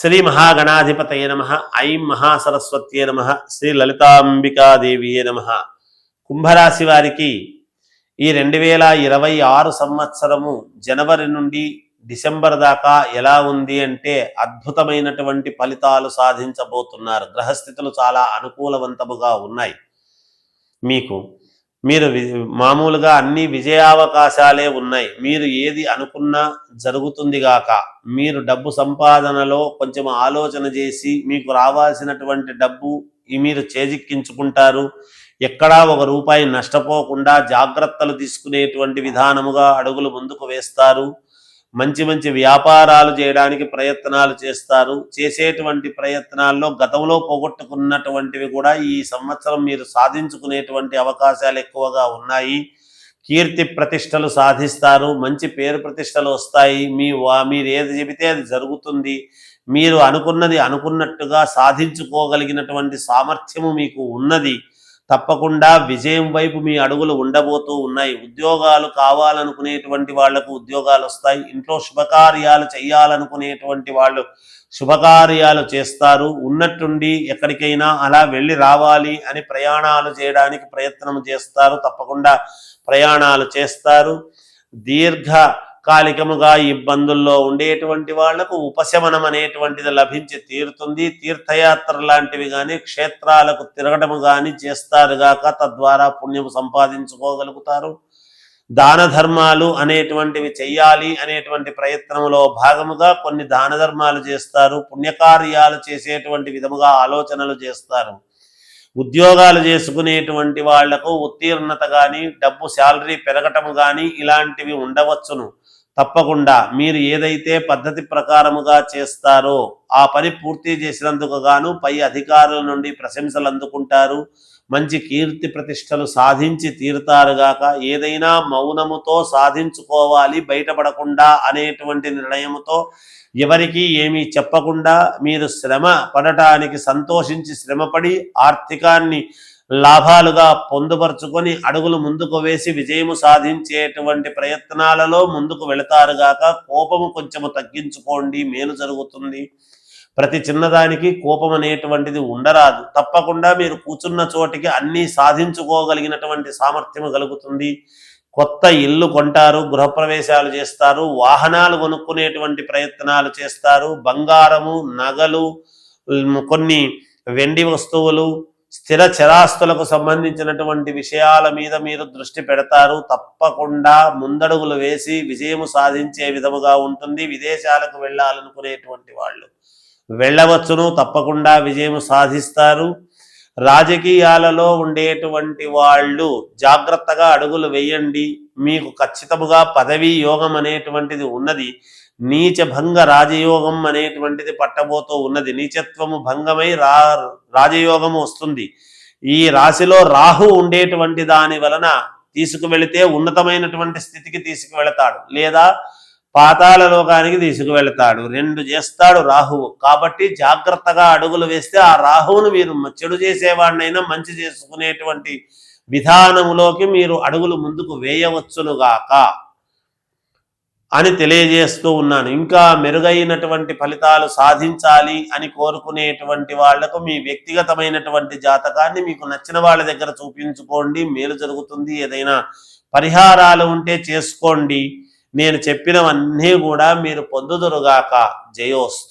శ్రీ మహాగణాధిపతయ నమ. ఐం మహాసరస్వత్యే నమ. శ్రీ లలితాంబికాదేవియే నమ. కుంభరాశి వారికి ఈ 2026 సంవత్సరము జనవరి నుండి డిసెంబర్ దాకా ఎలా ఉంది అంటే అద్భుతమైనటువంటి ఫలితాలు సాధించబోతున్నారు. గ్రహస్థితులు చాలా అనుకూలవంతముగా ఉన్నాయి. మీరు మామూలుగా అన్ని విజయావకాశాలే ఉన్నాయి. మీరు ఏది అనుకున్నా జరుగుతుంది గాక. మీరు డబ్బు సంపాదనలో కొంచెం ఆలోచన చేసి మీకు రావాల్సినటువంటి డబ్బు మీరు చేజిక్కించుకుంటారు. ఎక్కడా ఒక రూపాయి నష్టపోకుండా జాగ్రత్తలు తీసుకునేటువంటి విధానముగా అడుగులు ముందుకు వేస్తారు. మంచి మంచి వ్యాపారాలు చేయడానికి ప్రయత్నాలు చేస్తారు. చేసేటువంటి ప్రయత్నాల్లో గతంలో పోగొట్టుకున్నటువంటివి కూడా ఈ సంవత్సరం మీరు సాధించుకునేటువంటి అవకాశాలు ఎక్కువగా ఉన్నాయి. కీర్తి ప్రతిష్టలు సాధిస్తారు. మంచి పేరు ప్రతిష్టలు వస్తాయి. మీరు ఏది చెబితే అది జరుగుతుంది. మీరు అనుకున్నది అనుకున్నట్టుగా సాధించుకోగలిగినటువంటి సామర్థ్యము మీకు ఉన్నది. తప్పకుండా విజయం వైపు మీ అడుగులు ఉండబోతూ ఉన్నాయి. ఉద్యోగాలు కావాలనుకునేటువంటి వాళ్లకు ఉద్యోగాలు వస్తాయి. ఇంట్లో శుభకార్యాలు చేయాలనుకునేటువంటి వాళ్ళు శుభకార్యాలు చేస్తారు. ఉన్నట్టుండి ఎక్కడికైనా అలా వెళ్ళి రావాలి అని ప్రయాణాలు చేయడానికి ప్రయత్నం చేస్తారు. తప్పకుండా ప్రయాణాలు చేస్తారు. దీర్ఘకాలికముగా ఇబ్బందుల్లో ఉండేటువంటి వాళ్లకు ఉపశమనం అనేటువంటిది లభించి తీరుతుంది. తీర్థయాత్ర లాంటివి కానీ క్షేత్రాలకు తిరగడం కానీ చేస్తారుగాక. తద్వారా పుణ్యము సంపాదించుకోగలుగుతారు. దాన ధర్మాలు అనేటువంటివి చెయ్యాలి అనేటువంటి ప్రయత్నంలో భాగముగా కొన్ని దాన ధర్మాలు చేస్తారు. పుణ్యకార్యాలు చేసేటువంటి విధముగా ఆలోచనలు చేస్తారు. ఉద్యోగాలు చేసుకునేటువంటి వాళ్లకు ఉత్తీర్ణత కానీ డబ్బు శాలరీ పెరగటం కానీ ఇలాంటివి ఉండవచ్చును. తప్పకుండా మీరు ఏదైతే పద్ధతి ప్రకారముగా చేస్తారో ఆ పని పూర్తి చేసినందుకు గాను పై అధికారుల నుండి ప్రశంసలు అందుకుంటారు. మంచి కీర్తి ప్రతిష్టలు సాధించి తీరుతారుగాక. ఏదైనా మౌనముతో సాధించుకోవాలి, బయటపడకుండా అనేటువంటి నిర్ణయముతో ఎవరికి ఏమీ చెప్పకుండా మీరు శ్రమ పడటానికి సంతోషించి శ్రమపడి ఆర్థికాన్ని లాభాలుగా పొందుపరుచుకొని అడుగులు ముందుకు వేసి విజయము సాధించేటువంటి ప్రయత్నాలలో ముందుకు వెళతారుగాక. కోపము కొంచెము తగ్గించుకోండి, మేలు జరుగుతుంది. ప్రతి చిన్నదానికి కోపం అనేటువంటిది ఉండరాదు. తప్పకుండా మీరు కూర్చున్న చోటికి అన్నీ సాధించుకోగలిగినటువంటి సామర్థ్యము కలుగుతుంది. కొత్త ఇల్లు కొంటారు, గృహప్రవేశాలు చేస్తారు, వాహనాలు కొనుక్కునేటువంటి ప్రయత్నాలు చేస్తారు. బంగారము, నగలు, కొన్ని వెండి వస్తువులు, స్థిర చరాస్తులకు సంబంధించినటువంటి విషయాల మీద మీరు దృష్టి పెడతారు. తప్పకుండా ముందడుగులు వేసి విజయము సాధించే విధముగా ఉంటుంది. విదేశాలకు వెళ్ళాలనుకునేటువంటి వాళ్ళు వెళ్ళవచ్చును. తప్పకుండా విజయం సాధిస్తారు. రాజకీయాలలో ఉండేటువంటి వాళ్ళు జాగ్రత్తగా అడుగులు వేయండి. మీకు ఖచ్చితముగా పదవీ యోగం అనేటువంటిది ఉన్నది. నీచ భంగ రాజయోగం అనేటువంటిది పట్టబోతూ ఉన్నది. నీచత్వము భంగమై రాజయోగము వస్తుంది. ఈ రాశిలో రాహు ఉండేటువంటి దాని వలన తీసుకువెళితే ఉన్నతమైనటువంటి స్థితికి తీసుకువెళతాడు, లేదా పాతాళ లోకానికి తీసుకువెళతాడు. 2 చేస్తాడు రాహువు. కాబట్టి జాగ్రత్తగా అడుగులు వేస్తే ఆ రాహువును మీరు చెడు చేసేవాడినైనా మంచి చేసుకునేటువంటి విధానములోకి మీరు అడుగులు ముందుకు వేయవచ్చునుగాక అని తెలియజేస్తూ ఉన్నాను. ఇంకా మెరుగైనటువంటి ఫలితాలు సాధించాలి అని కోరుకునేటువంటి వాళ్లకు మీ వ్యక్తిగతమైనటువంటి జాతకాన్ని మీకు నచ్చిన వాళ్ళ దగ్గర చూపించుకోండి, మేలు జరుగుతుంది. ఏదైనా పరిహారాలు ఉంటే చేసుకోండి. నేను చెప్పినవన్నీ కూడా మీరు పొందుదురుగాక. జయోస్తు.